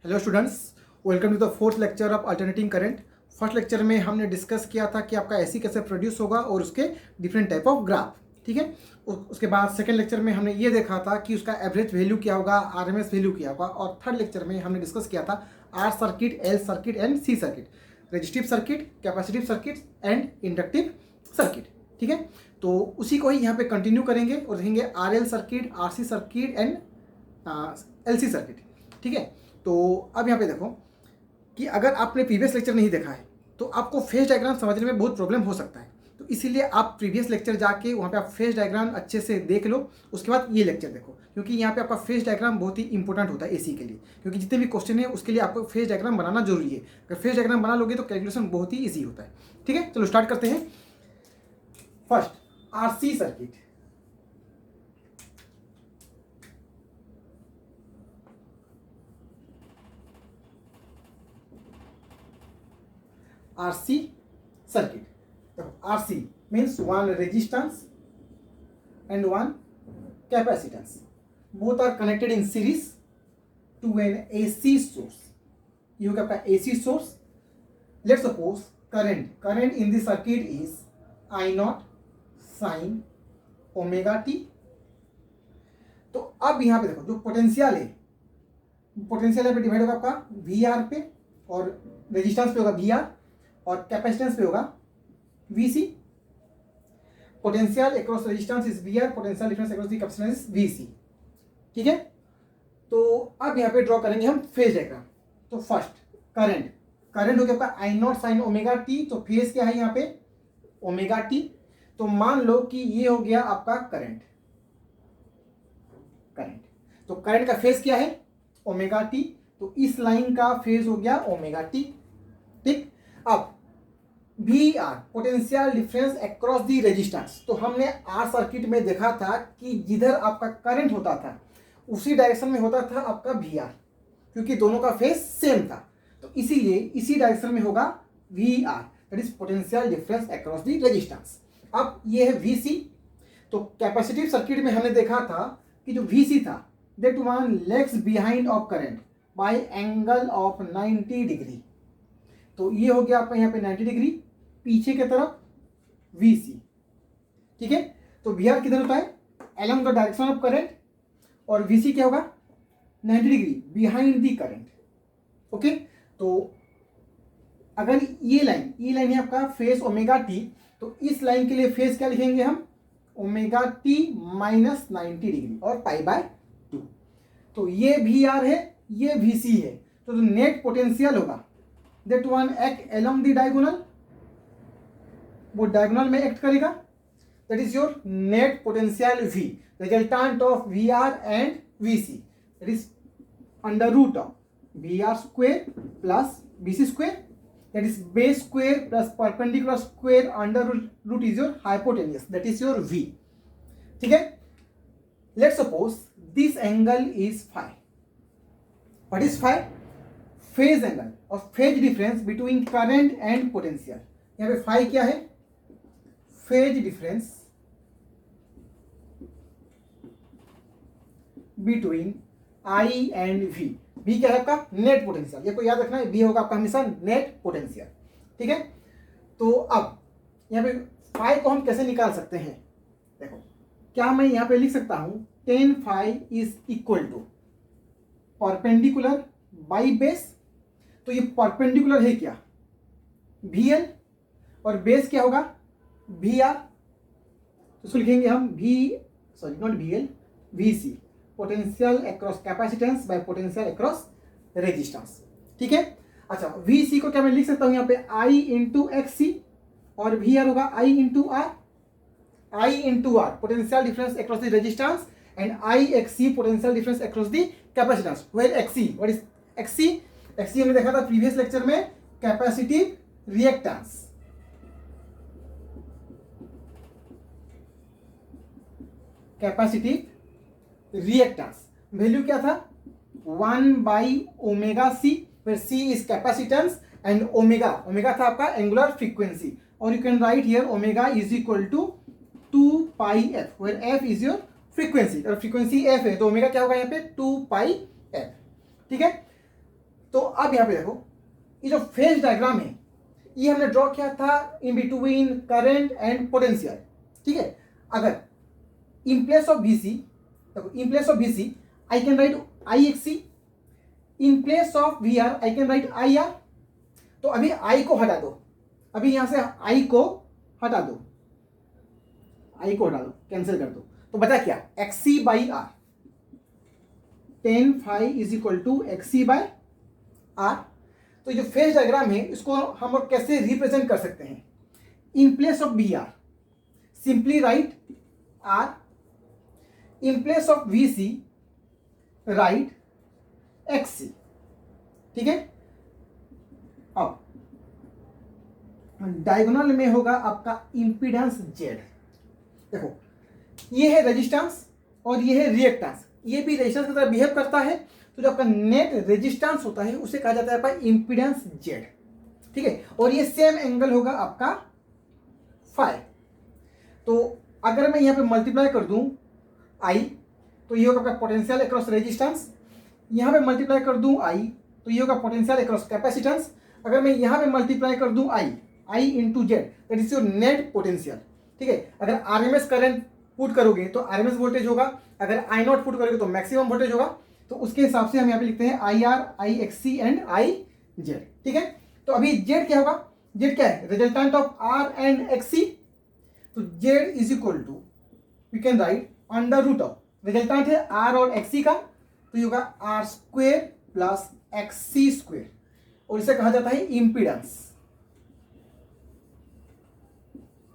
Hello students, welcome to the fourth lecture of alternating current. First lecture में हमने discuss किया था कि आपका एसी कैसे प्रोड्यूस होगा और उसके डिफरेंट टाइप ऑफ ग्राफ, ठीक है। उसके बाद सेकंड लेक्चर में हमने ये देखा था कि उसका एवरेज वैल्यू क्या होगा, आरएमएस वैल्यू क्या होगा। और थर्ड लेक्चर में हमने डिस्कस किया था R circuit, L circuit and C circuit, resistive circuit, capacitive circuit and inductive circuit, ठीक है। तो उसी को ही यहाँ पे कंटिन्यू करेंगे और देखेंगे R L circuit, R C circuit and L C circuit, ठीक है। तो अब यहाँ पे देखो कि अगर आपने प्रीवियस लेक्चर नहीं देखा है तो आपको फेज डायग्राम समझने में बहुत प्रॉब्लम हो सकता है। तो इसीलिए आप प्रीवियस लेक्चर जाके वहाँ पे आप फेज डायग्राम अच्छे से देख लो, उसके बाद ये लेक्चर देखो, क्योंकि यहाँ पे आपका फेज डायग्राम बहुत ही इंपॉर्टेंट होता है एसी के लिए। क्योंकि जितने भी क्वेश्चन है उसके लिए आपको फेज डायग्राम बनाना जरूरी है। अगर फेज डायग्राम बना लोगे तो कैलकुलेशन बहुत ही ईजी होता है, ठीक है। चलो स्टार्ट करते हैं। First RC circuit, RC circuit. RC means one resistance and one capacitance. Both are connected in series to an AC source. You have an AC source. Let's suppose current in the circuit is I0 sin omega t. तो अब यहाँ पे देखो जो potential है, potential पे divide होगा आपका VR पे और रेजिस्टेंस पे होगा VR और कैपेसिटेंस पे होगा VC। Potential across resistance is VR, potential difference across the capacitance is VC, ठीक है। तो अब यहाँ पे ड्रॉ करेंगे हम फेज डायग्राम। तो फर्स्ट करंट हो गया आपका I0 sin ओमेगा टी। तो फेज क्या है यहाँ पे ओमेगा टी। तो मान लो कि ये हो गया आपका करंट। तो करंट का फेज क्या है ओमेगा टी। तो इस लाइन का फेज हो गया ओमेगा टी, ठीक। अब VR potential difference across the resistance. तो हमने आर सर्किट में देखा था कि जिधर आपका करंट होता था उसी डायरेक्शन में होता था आपका VR, क्योंकि दोनों का फेज सेम था। तो इसीलिए इसी डायरेक्शन में होगा VR, that is potential difference across the resistance. अब ये है VC। तो कैपेसिटिव सर्किट में हमने देखा था कि जो VC था that one legs behind of current by angle of 90 degree. तो ये हो गया आपका यहाँ पे 90 डिग्री पीछे की तरफ VC, ठीक है। तो VR किधर होता है along the direction of current और VC क्या होगा 90 degree behind the current, okay. तो अगर ये लाइन है आपका फेज ओमेगा टी, तो इस लाइन के लिए फेज क्या लिखेंगे हम ओमेगा टी माइनस 90 डिग्री और पाई बाय 2। तो ये VR है, ये VC है। तो जो नेट पोटेंशियल होगा that one act along the diagonal, वो डायगोनल में एक्ट करेगा, that is your net potential V, resultant of VR and VC, that is under root of VR square plus VC square, that is base square plus perpendicular square under root is your hypotenuse, that is your V, ठीक है। Let's suppose this angle is phi. What is phi? Phase angle और phase difference between current and potential. यहाँ पे phi क्या है phase difference between I and V। V क्या है आपका नेट पोटेंशियल, ये को याद रखना है, V होगा आपका हमेशा नेट पोटेंशियल, ठीक है। तो अब यहाँ पे फाई को हम कैसे निकाल सकते हैं, देखो क्या मैं यहाँ पे लिख सकता हूं tan phi is equal to perpendicular by base. तो ये परपेंडिकुलर है क्या VL और बेस क्या होगा VR। तो इसको लिखेंगे हम VC, potential across capacitance bye potential across resistance, ठीक है। अच्छा VC को क्या मैं लिख सकता हूं यहाँ पे I इंटू XC और VR होगा I इंटू R potential difference across the resistance and IXC potential difference across the capacitance. Where XC, what is XC? XC हमने देखा था प्रीवियस लेक्चर में capacitive reactance. Capacitive reactance value क्या था 1 by omega C, फिर C is capacitance and omega था आपका angular frequency. और you can write here omega is equal to 2 pi f, where f is your frequency और frequency f है तो omega क्या होगा यहाँ पे 2 पाई f, ठीक है। तो अब यहाँ पे देखो, ये जो फेज डायग्राम है ये हमने ड्रॉ किया था in between current and potential, ठीक है। अगर इन प्लेस ऑफ बीसी, देखो in place of VC I can write I XC, in place of V R I can write I R. तो अभी आई को हटा दो, अभी यहां से आई को हटा दो, आई को हटा दो, कैंसिल कर दो, तो बचा क्या, XC by R. Tan phi is equal to XC by R. तो जो फेज डायग्राम है इसको हम लोग कैसे रिप्रेजेंट कर सकते हैं, in place of V R simply write R, in place of V C write XC, ठीक है। अब डायगोनल में होगा आपका इंपीडेंस जेड। देखो ये है रेजिस्टेंस और ये है रिएक्टेंस, ये भी रेजिस्टेंस की तरह बिहेव करता है, तो जो आपका नेट रेजिस्टेंस होता है उसे कहा जाता है आपका इंपीडेंस जेड, ठीक है। और ये सेम एंगल होगा आपका फाई। तो अगर मैं यहाँ पे मल्टीप्लाई कर दूं आई, तो ये होगा आपका पोटेंशियल अक्रॉस रेजिस्टेंस, यहाँ पे मल्टीप्लाई कर दूं आई तो ये होगा पोटेंशियल अक्रॉस कैपेसिटेंस। अगर मैं यहाँ पे मल्टीप्लाई कर दूं I into Z, that is your net potential, ठीक है। अगर आरएमएस करंट पुट करोगे तो आरएमएस वोल्टेज होगा, अगर आई नॉट पुट करोगे तो मैक्सिमम वोल्टेज होगा। तो उसके हिसाब से हम यहाँ पे लिखते हैं I R, I XC and I Z, ठीक है। तो अभी जेड क्या होगा, जेड क्या है, resultant of R and XC. तो Z is equal to you can write under root of, resultant है आर और एक्सी का, तो ये होगा R square plus XC square, और इसे कहा जाता है इंपीडेंस।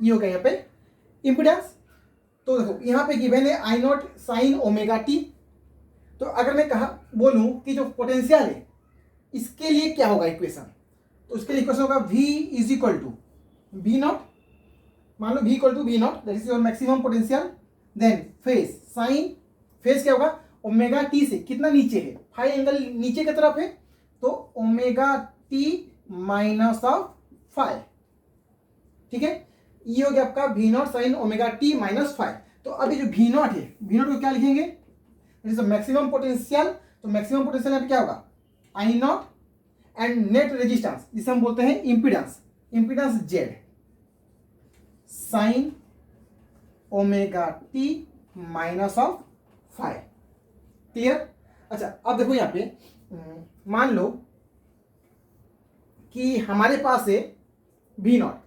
ये हो गया यहाँ पे इंपीडेंस। तो देखो यहाँ पे गिवन है आई नॉट साइन ओमेगा टी। तो अगर मैं कहा बोलूं कि जो पोटेंशियल है इसके लिए क्या होगा इक्वेशन, तो उसके लिए इक्वेशन होगा v is equal to V naught, मान लो v equal to V naught, that is your maximum potential, then phase sine, phase क्या होगा ओमेगा टी से कितना नीचे है, फाई एंगल नीचे की तरफ है, तो omega T minus of phi, ठीक है। ये हो गया आपका V naught sine omega T minus phi. तो अभी जो वी नॉट है, वी नॉट को क्या लिखेंगे, मैक्सिमम पोटेंशियल, तो मैक्सिमम पोटेंशियल यहाँ पे क्या होगा I naught and net resistance जिसे हम बोलते हैं impedance, impedance Z sine omega T minus of phi, clear. अच्छा अब देखो यहाँ पे मान लो कि हमारे पास है वी नॉट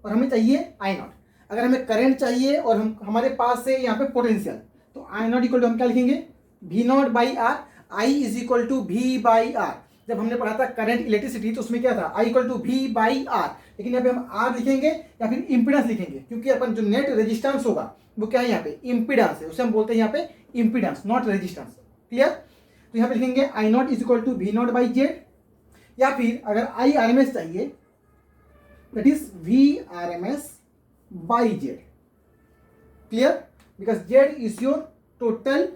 और हमें चाहिए आई नॉट। अगर हमें करंट चाहिए और हमारे पास है यहाँ पे पोटेंशियल, तो आई नॉट इक्वल टू हम क्या लिखेंगे V not by R, I is equal to V by R. जब हमने पढ़ा था करंट इलेक्ट्रिसिटी तो उसमें क्या था I equal to V by R, लेकिन यहाँ पे हम आर लिखेंगे या फिर इंपीडेंस लिखेंगे, क्योंकि अपन जो नेट रेजिस्टेंस होगा वो क्या है यहाँ पे इंपीडेंस है, उसे हम बोलते हैं यहाँ पे इंपीडेंस नॉट रेजिस्टेंस, क्लियर। तो यहाँ पे लिखेंगे I not is equal to V not by Z, या फिर अगर आई आर एम एस चाहिए that is V R M S by Z, clear, because Z is your total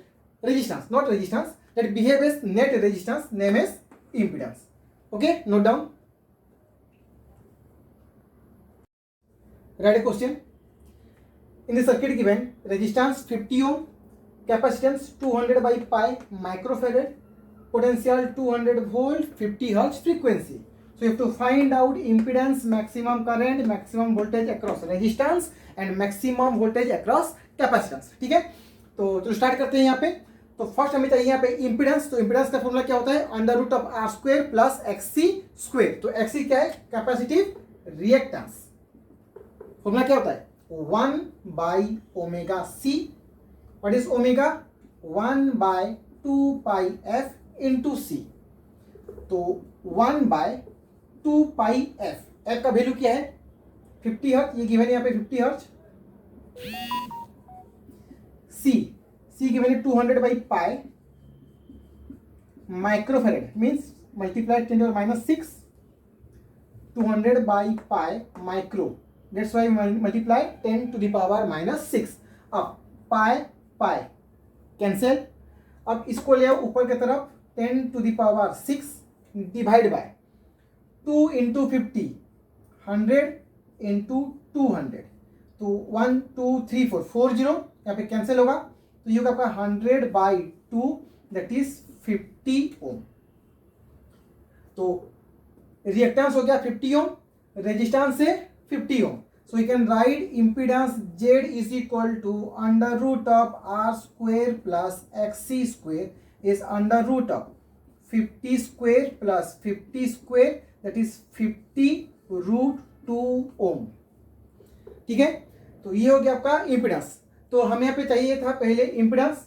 resistance, not resistance, that behave as net resistance, name as impedance. Okay, note down. Write a question. In the circuit given, resistance 50 ohm, capacitance 200 by pi microfarad, potential 200 volt, 50 hertz, frequency. So you have to find out impedance, maximum current, maximum voltage across resistance and maximum voltage across capacitance. ठीक है, तो चलो start करते हैं यहाँ पे। तो first हमें चाहिए यहाँ पे इंपीडेंस, तो इंपीडेंस का फॉर्मूला क्या होता है under root of R square plus X C square. तो एक्सी क्या है कैपेसिटिव रिएक्टेंस, फॉर्मूला क्या होता है 1 by omega C, what is omega 1 by 2 pi F into C. तो 1 बाय 2 पाई एफ, एफ का वैल्यू क्या है 50 हर्ट्ज, ये गिवन है यहाँ पे 50 हर्ट्ज। सी की value 200 by pi microfarad means multiply 10 to the minus 6, 200 by pi micro, that's why multiply 10 to the power minus 6। अब पाई पाई कैंसिल, अब इसको ले आओ ऊपर की तरफ 10 to the power 6 divide by 2 into 50, 100 into 200, तो 1 2 3 4 40 यहाँ पे कैंसिल होगा, तो ये होगा आपका 100 बाई 2 दैट इज 50 ओम। तो रिएक्टेंस हो गया 50 ओम, रेजिस्टेंस से 50 ओम. So you can write impedance Z is equal to under root of R square plus XC square is under root of 50 square plus 50 square, that is 50 root 2 ohm. ठीक है, तो ये हो गया आपका इम्पिडेंस. तो हमें यहाँ पे चाहिए था पहले इम्पिडेंस,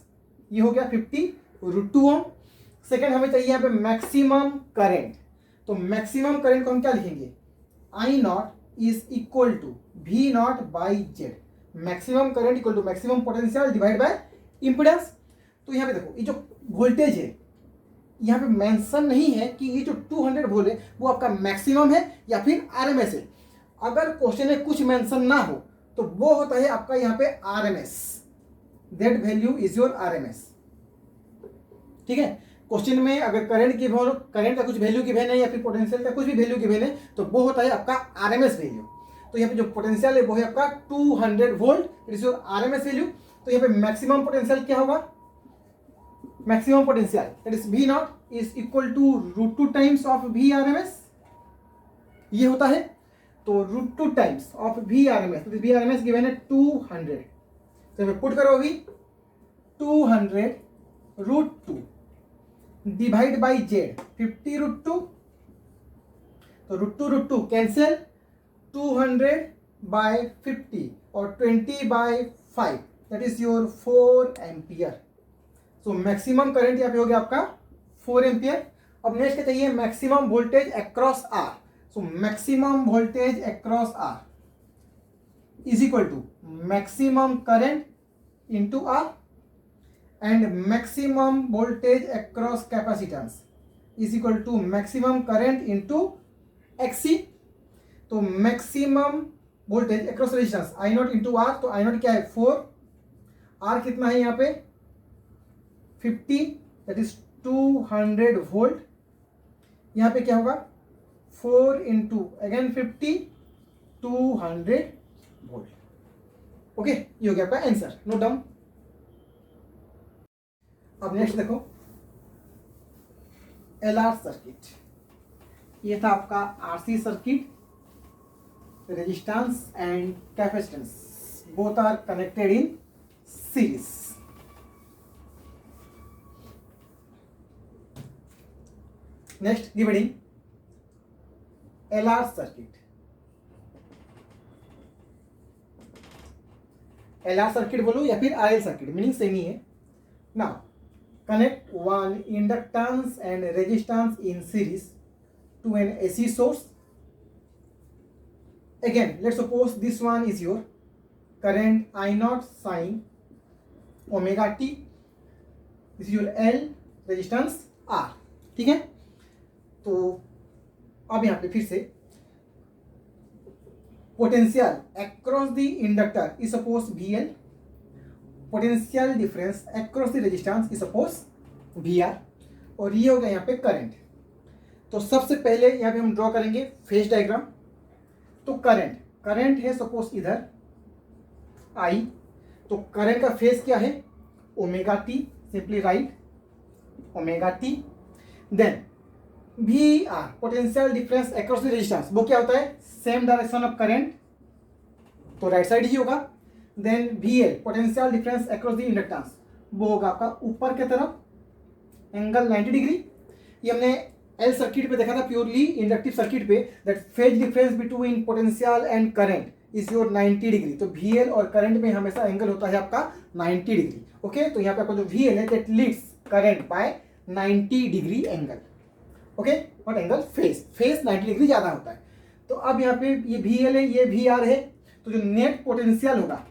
ये हो गया 50 रूट 2 ओम. सेकेंड हमें चाहिए यहाँ पे मैक्सिमम करंट. तो मैक्सिमम करंट को हम क्या लिखेंगे, I not is equal to V not by Z. Maximum current equal to maximum potential divide by impedance. तो यहाँ पे देखो ये जो वोल्टेज है यहाँ पे मेंशन नहीं है कि ये जो 200 वोल्ट है वो आपका मैक्सिमम है या फिर आरएमएस है. अगर क्वेश्चन में कुछ मेंशन ना हो तो वो होता है आपका यहाँ पे RMS. That value is your RMS. ठीक है, क्वेश्चन में अगर करंट का कुछ वैल्यू गिवन है या फिर पोटेंशियल का कुछ भी वैल्यू गिवन है तो वो होता है आपका आरएमएस वैल्यू. तो यहाँ पे जो पोटेंशियल है वो है आपका 200 volt, it is your RMS value. तो यहाँ पे मैक्सिमम पोटेंशियल क्या होगा, maximum potential that is V naught is equal to root 2 times of V RMS. ये होता है, तो root 2 times of V RMS, तो वी आरएमएस गिवन है 200. तो यहाँ पे पुट करो अभी 200 root 2 divide by Z 50 root 2. तो रूट टू कैंसिल, 200 बाय 50 और 20 by 5, that is your 4 ampere. So maximum current यहाँ पे हो गया आपका 4 एम्पियर. अब नेक्स्ट क्या चाहिए, maximum voltage across R. So maximum voltage across R is equal to maximum current into R and maximum voltage across capacitance is equal to maximum current into XC. तो maximum voltage across resistance I naught into R. तो I naught क्या है 4, R कितना है यहाँ पे 50, that is 200 volt. यहाँ पे क्या होगा 4 इंटू अगेन 50, 200 वोल्ट. ओके, ये हो गया आपका आंसर. Note down. अब नेक्स्ट देखो एलआर सर्किट. ये था आपका RC circuit. Resistance and capacitance both are connected in series. Next dividing LR circuit. LR circuit बोलो या फिर आरएल सर्किट, मीनिंग सेम ही है. Now connect one inductance and resistance in series to an AC source. Again, let's suppose this one is your current I naught sin omega t. This is your L, resistance R. ठीक है, तो अब यहाँ पे फिर से potential across the inductor is suppose VL. Potential difference across the resistance is suppose VR. और ये हो गया यहाँ पे करंट. तो सबसे पहले यहाँ पे हम ड्रॉ करेंगे फेज डायग्राम. तो करंट है सपोज इधर I. तो करंट का फेज क्या है omega t, simply right omega t. Then VR potential difference across the resistance, वो क्या होता है सेम डायरेक्शन ऑफ करंट, तो राइट साइड ही होगा. Then VL potential difference across the inductance, वो होगा आपका ऊपर की तरफ, एंगल 90 डिग्री. ये हमने एल सर्किट पे देखा था, प्योरली इंडक्टिव सर्किट पे, that phase difference between potential and current is your 90 degree. तो VL और करंट में हमेशा एंगल होता है आपका 90 डिग्री. ओके, तो यहाँ पे आपका जो VL है that leads current by 90 degree angle. Okay, what angle phase 90 degree ज़्यादा होता है. तो अब यहाँ पे ये VL है, ये VR है. तो जो नेट पोटेंशियल होगा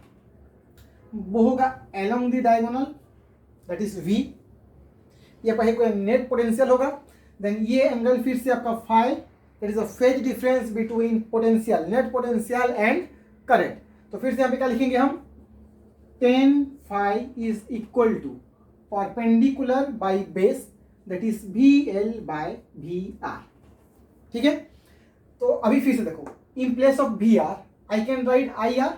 वो होगा along the diagonal, that is V. ये आपका नेट पोटेंशियल होगा. देन ये एंगल फिर से आपका phi, that is a phase difference between potential, net potential and current. तो फिर से यहाँ पे क्या लिखेंगे हम, tan phi is equal to perpendicular by base, that is VL by VR. ठीक है, तो अभी फिर से देखो, in place of VR I can write IR.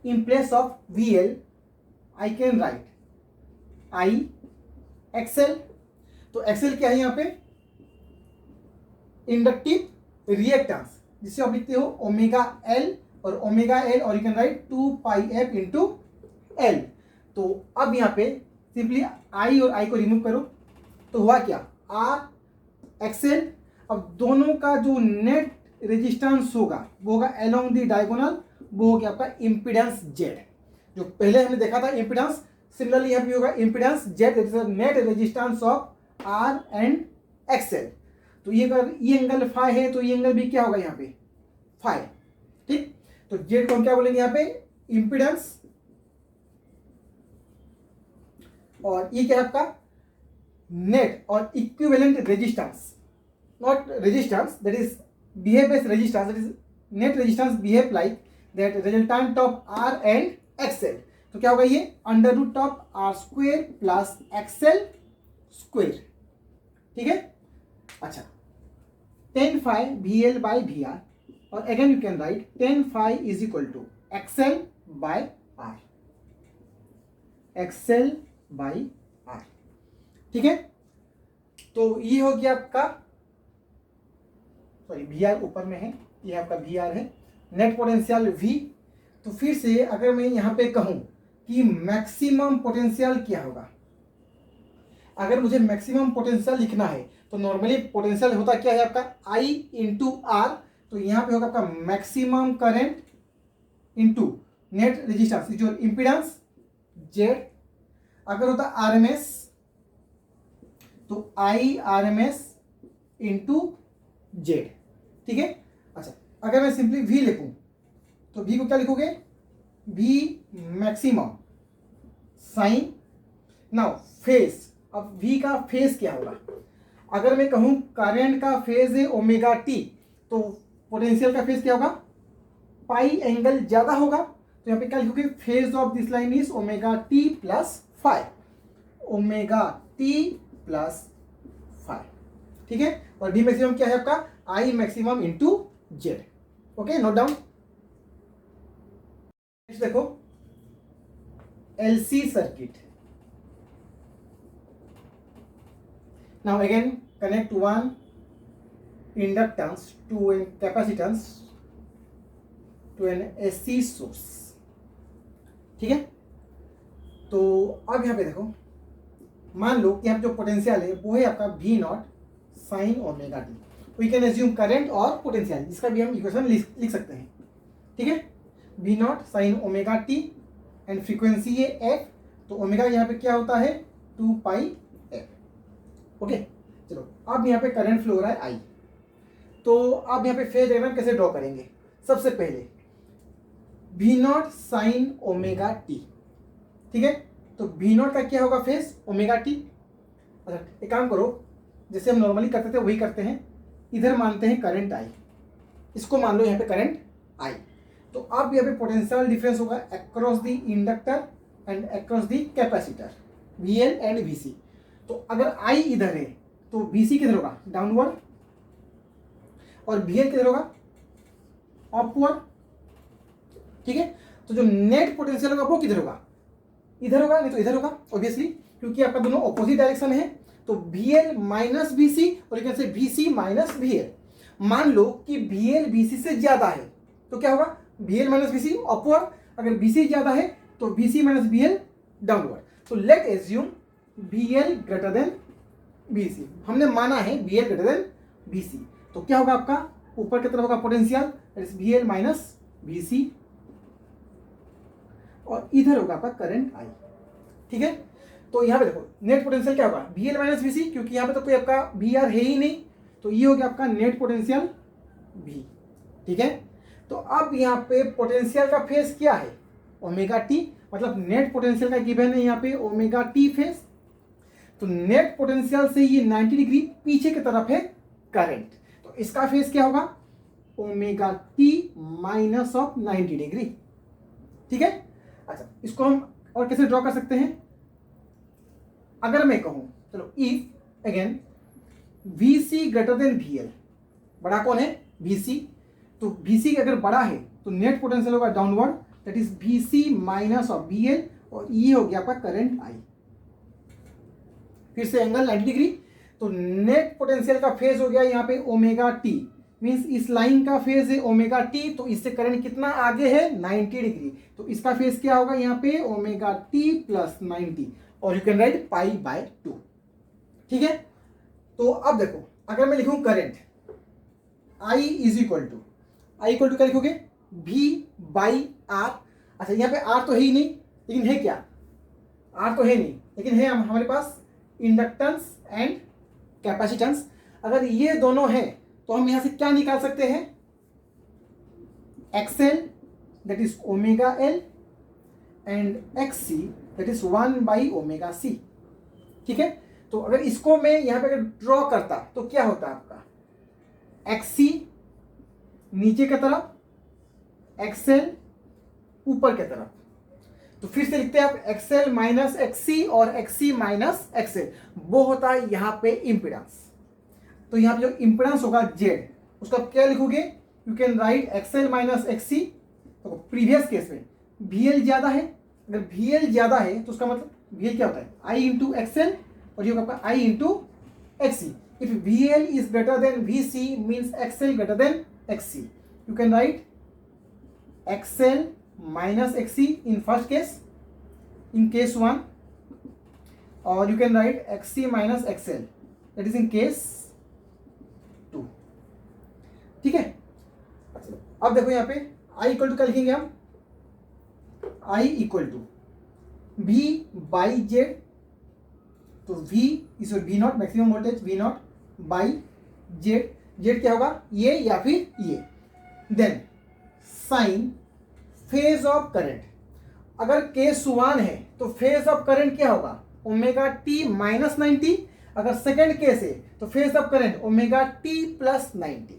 In place of VL, I can write I XL. तो एक्सएल क्या है यहाँ पे, इंडक्टिव रिएक्टेंस, जिसे आप लिखते हो ओमेगा एल, और ओमेगा एल और you can right 2 pi F into L. तो अब यहाँ पे सिंपली आई और आई को रिमूव करो, तो हुआ क्या, आर एक्सएल। अब दोनों का जो नेट रेजिस्टेंस होगा वो होगा अलोंग द डायगोनल, वो हो गया आपका इम्पीडेंस जेड। जो पहले हमने देखा था इम्पीडेंस, सिमिलरली यहाँ पे होगा impedance Z, that is the net resistance of R and XL. तो ये अगर ये एंगल फाई है तो ये एंगल भी क्या होगा यहाँ पे, फाई। ठीक, तो जेड को हम क्या बोलेंगे यहाँ पे, इम्पीडेंस, और ये क्या है आपका नेट और equivalent resistance, not resistance that is behave as resistance, that is net resistance behave like that resultant of R and XL. तो क्या होगा ये, under root of R square plus XL square. ठीक है, अच्छा, tan phi VL by VR, और again you can write tan phi is equal to XL by R, XL by R। ठीक है, तो ये हो गया आपका, सॉरी VR ऊपर में है, ये आपका VR है, नेट पोटेंशियल V। तो फिर से अगर मैं यहाँ पे कहूँ कि मैक्सिमम पोटेंशियल क्या होगा, अगर मुझे मैक्सिमम पोटेंशियल लिखना है तो नॉर्मली पोटेंशियल होता क्या है आपका I इंटू आर, तो यहाँ पे होगा आपका maximum current into net resistance, जो इम्पीडेंस जेड। अगर होता आरएमएस तो आई आरएमएस इंटू जेड। ठीक है, अच्छा, अगर मैं सिंपली वी लिखूं तो वी को क्या लिखोगे, V maximum sine. Now phase, अब वी का फेज क्या होगा, अगर मैं कहूं करंट का फेज है ओमेगा टी, तो पोटेंशियल का फेज क्या होगा, पाई एंगल ज्यादा होगा, तो यहाँ पे क्या लिखोगे, phase of this line is omega T plus five, omega T plus five. ठीक है, और डी मैक्सिमम क्या है आपका, I maximum into Z. Okay, note down. देखो LC circuit, now again connect one inductance to a capacitance to an AC source। ठीक है, तो अब यहाँ पे देखो, मान लो कि यहाँ जो पोटेंशियल है वो है आपका V naught sine omega t, we can assume current और पोटेंशियल, जिसका भी हम इक्वेशन लिख सकते हैं। ठीक है, V naught sine omega T and frequency है f, तो ओमेगा यहाँ पे क्या होता है 2 पाई f। ओके, चलो अब यहाँ पे करंट फ्लो हो रहा है I। तो अब यहाँ पे फेज डायग्राम कैसे ड्रॉ करेंगे, सबसे पहले V naught sine omega T. ठीक है, तो V नॉट का क्या होगा फेज, ओमेगा टी। अच्छा, एक काम करो, जैसे हम नॉर्मली करते थे वही करते हैं, इधर मानते हैं करंट I, इसको मान लो यहाँ पे करंट I। तो अब यहाँ पे पोटेंशियल डिफरेंस होगा across the inductor and across the capacitor, VL and VC। तो अगर I इधर है तो VC किधर होगा, डाउनवर्ड, और VL किधर होगा, अपवर्ड। ठीक है, तो जो नेट पोटेंशियल होगा वो किधर होगा, इधर होगा, नहीं तो इधर होगा ऑब्वियसली, क्योंकि आपका दोनों ऑपोजिट डायरेक्शन है। तो VL माइनस VC, और you can say VC minus VL। मान लो कि VL VC से ज्यादा है तो क्या होगा, VL माइनस VC अपवर्ड, अगर VC ज्यादा है तो VC माइनस VL डाउनवर्ड। तो late assume VL greater than VC, हमने माना है VL ग्रेटर देन VC, तो क्या होगा आपका ऊपर की तरफ होगा potential, that is VL minus VC, और इधर होगा आपका करंट I। ठीक है, तो यहाँ पे देखो नेट पोटेंशियल क्या होगा, VL माइनस VC, क्योंकि यहाँ पे तो कोई आपका VR है ही नहीं, तो ये हो गया आपका नेट पोटेंशियल V। ठीक है, तो अब यहाँ पे पोटेंशियल का फेज क्या है, ओमेगा टी, मतलब नेट पोटेंशियल का गिवन है यहाँ पे ओमेगा टी फेज। तो नेट पोटेंशियल से ये 90 डिग्री पीछे की तरफ है करंट, तो इसका फेज क्या होगा, omega T minus of 90 degree. ठीक है, अच्छा, इसको हम और कैसे ड्रॉ कर सकते हैं, अगर मैं कहूं, चलो if again VC greater than VL, बड़ा कौन है, VC, तो VC अगर बड़ा है तो नेट पोटेंशियल होगा downward, that is VC minus of VL, और ये हो गया आपका करंट I। फिर से एंगल 90 डिग्री, तो नेट पोटेंशियल का फेज हो गया यहाँ पे ओमेगा टी, मीन्स इस लाइन का फेज है ओमेगा टी, तो इससे करंट कितना आगे है 90 डिग्री, तो इसका फेज क्या होगा यहाँ पे ओमेगा टी प्लस 90, और you can write pi by 2। ठीक है, तो अब देखो अगर मैं लिखूं current I is equal to, I equal to क्या लिखोगे V बाई आर। अच्छा यहाँ पे आर तो है ही नहीं, लेकिन है क्या, आर तो है नहीं, लेकिन है हमारे पास इंडक्टेंस एंड कैपेसिटेंस। अगर ये दोनों हैं तो हम यहां से क्या निकाल सकते हैं, XL that is omega L and XC that is 1 by omega C. ठीक है, तो अगर इसको मैं यहां पे अगर ड्रॉ करता तो क्या होता आपका, XC नीचे की तरफ, XL ऊपर की तरफ। तो फिर से लिखते हैं आप XL माइनस XC और XC माइनस XL, वो होता है यहाँ पे इम्पिडेंस। तो यहाँ पे जो इम्पिडेंस होगा Z, उसका क्या लिखोगे, you can write XL minus XC। तो प्रीवियस केस में VL ज्यादा है, अगर VL ज्यादा है तो उसका मतलब VL क्या होता है I इंटू XL, और ये होगा आपका I into XC। If VL is greater than VC means XL greater than XC, you can write XL minus XC in first case, in case 1, or you can write XC minus XL that is in case 2। ठीक है, अब देखो यहाँ पे I equal to क्या लिखेंगे हम, I equal to V by Z, तो V is V naught maximum voltage, V naught by Z, Z क्या होगा ये या फिर ये, then sine phase of current. अगर केस 1 है तो फेज ऑफ करंट क्या होगा ओमेगा टी माइनस 90, अगर सेकेंड केस है तो phase of current omega T plus 90।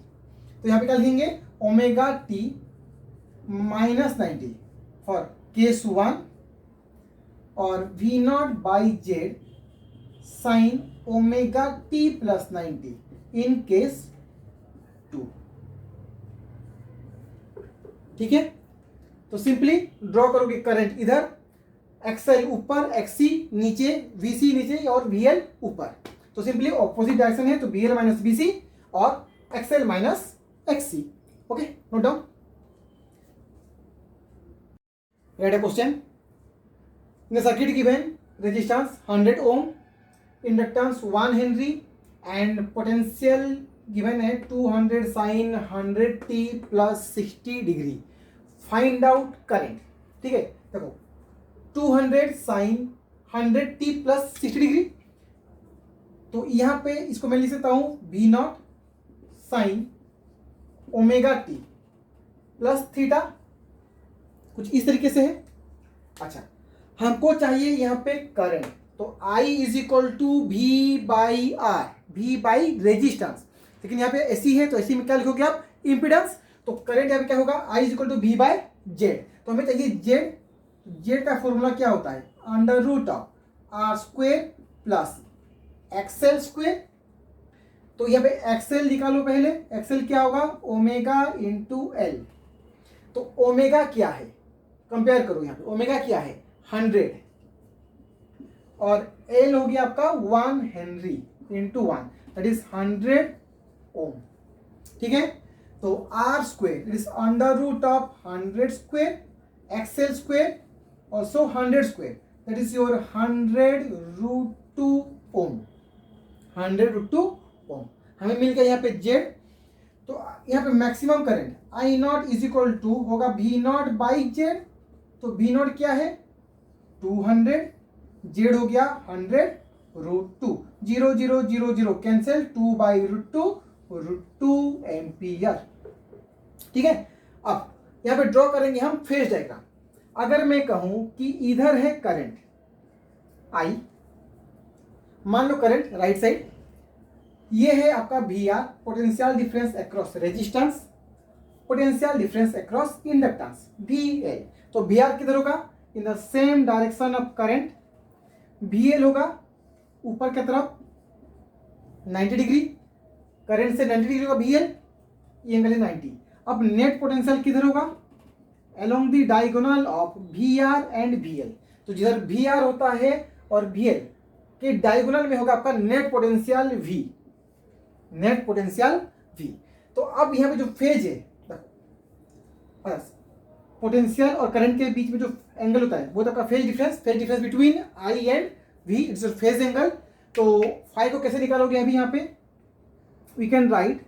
तो यहां पे क्या लिखेंगे omega T minus 90 for case 1 और V naught by Z sine omega T plus 90 in case 2। ठीक है, तो सिंपली ड्रॉ करोगे करंट इधर, XL ऊपर, XC नीचे, VC नीचे और VL ऊपर। तो सिंपली ऑपोजिट डायरेक्शन है, तो VL माइनस VC और XL minus XC। Okay, note down. Write a question. In the circuit given, resistance 100 ohm, inductance 1 Henry and potential given है 200 sin 100t plus 60 degree, find out current. ठीक है, देखो 200 sign 100t plus 60 degree, तो यहां पे इसको मैं लिख सकता हूं V naught sine omega T plus theta, कुछ इस तरीके से है। अच्छा, हमको चाहिए यहां पे करंट, तो I is equal to V by R, V by resistance, लेकिन यहाँ पे AC है तो AC में क्या लिखोगे आप इंपिडेंस, तो करंट यहाँ पे क्या होगा I is equal to V by Z. तो हमें चाहिए जेड का फॉर्मूला क्या होता है under root of R square plus XL square. तो यहाँ पे XL निकालो पहले, XL क्या होगा ओमेगा इंटू एल। तो ओमेगा क्या है कंपेयर करो, यहाँ पे ओमेगा क्या है 100 और एल हो गया आपका 1 henry into 1 that is 100 ohm. ठीक है, तो R square it is under root of 100 square, XL square also 100 square that is your 100 root 2 ohm, 100 root 2 ohm. हमें मिल गया यहाँ पे जेड। तो यहाँ पे maximum current I not is equal to होगा V नॉट बाई जेड। तो V नॉट क्या है 200, जेड हो गया 100 root 2, 0 0 0 0 cancel, 2 by root 2 ampere. ठीक है, अब यहां पे ड्रॉ करेंगे हम फेज डायग्राम। अगर मैं कहूं कि इधर है करंट I, मान लो करंट राइट साइड, ये है आपका VR potential difference across resistance, potential difference across inductance VL। तो VR किधर होगा in the same direction of current, VL होगा ऊपर की तरफ 90 डिग्री, करंट से 90 डिग्री होगा VL, ये एंगल है 90। अब नेट पोटेंशियल किधर होगा along the diagonal of VR and VL। तो जिधर VR होता है और VL कि डायगोनल में होगा आपका net potential V, net potential V। तो अब यहाँ पे जो फेज है, पोटेंशियल और करंट के बीच में जो एंगल होता है वो तो आपका phase difference between I and V, it's phase angle. तो फाई को कैसे निकालोगे अभी यहाँ पे, we can write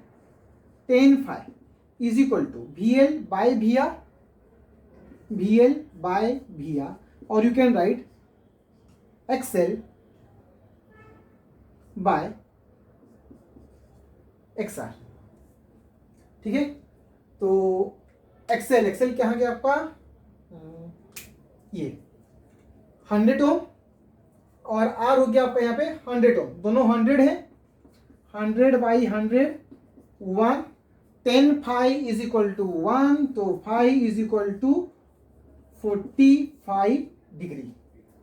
tan phi is equal to VL by VR, VL by VR, और you can write XL by XR। ठीक है, तो एक्सेल क्या हो गया आपका, ये 100 ओम और R हो गया आपका यहाँ पे 100 ओम, दोनों 100 है, 100 by 100 1, tan phi is equal to 1, तो phi is equal to 45 degree.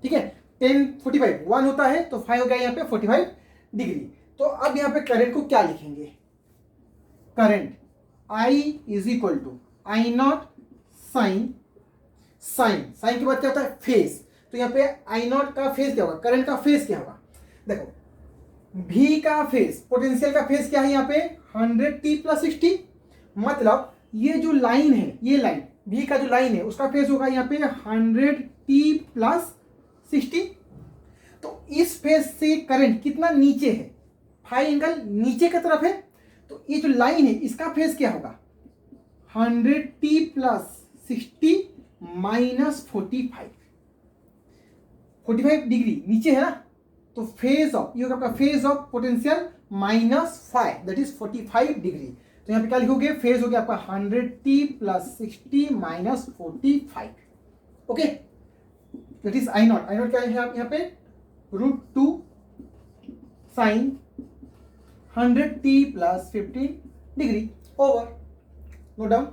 ठीक है, 45 1 होता है तो फाई हो गया यहाँ पे 45 डिग्री। तो अब यहाँ पे करंट को क्या लिखेंगे, current I is equal to I naught sine के बाद क्या होता है फेज, तो यहाँ पे आई नॉट का फेज क्या होगा, करंट का फेज क्या होगा, देखो V का फेज, पोटेंशियल का फेज क्या है यहाँ पे 100t प्लस 60, मतलब ये जो लाइन है, ये लाइन V का जो लाइन है उसका फेज होगा यहाँ पे 100t प्लस 60। तो इस फेज से करंट कितना नीचे है, फाई एंगल नीचे की तरफ है, तो ये जो लाइन है इसका फेज क्या होगा 100t प्लस 60 माइनस 45 डिग्री नीचे है ना, तो फेज ऑफ, ये होगा आपका phase of potential minus phi, that is 45 degree. तो यहाँ पे क्या लिखोगे, फेज हो गया आपका 100t plus 60 minus 45। Okay, that is I naught क्या है यहाँ पे √2 sine 100t plus 15 degree over, note down.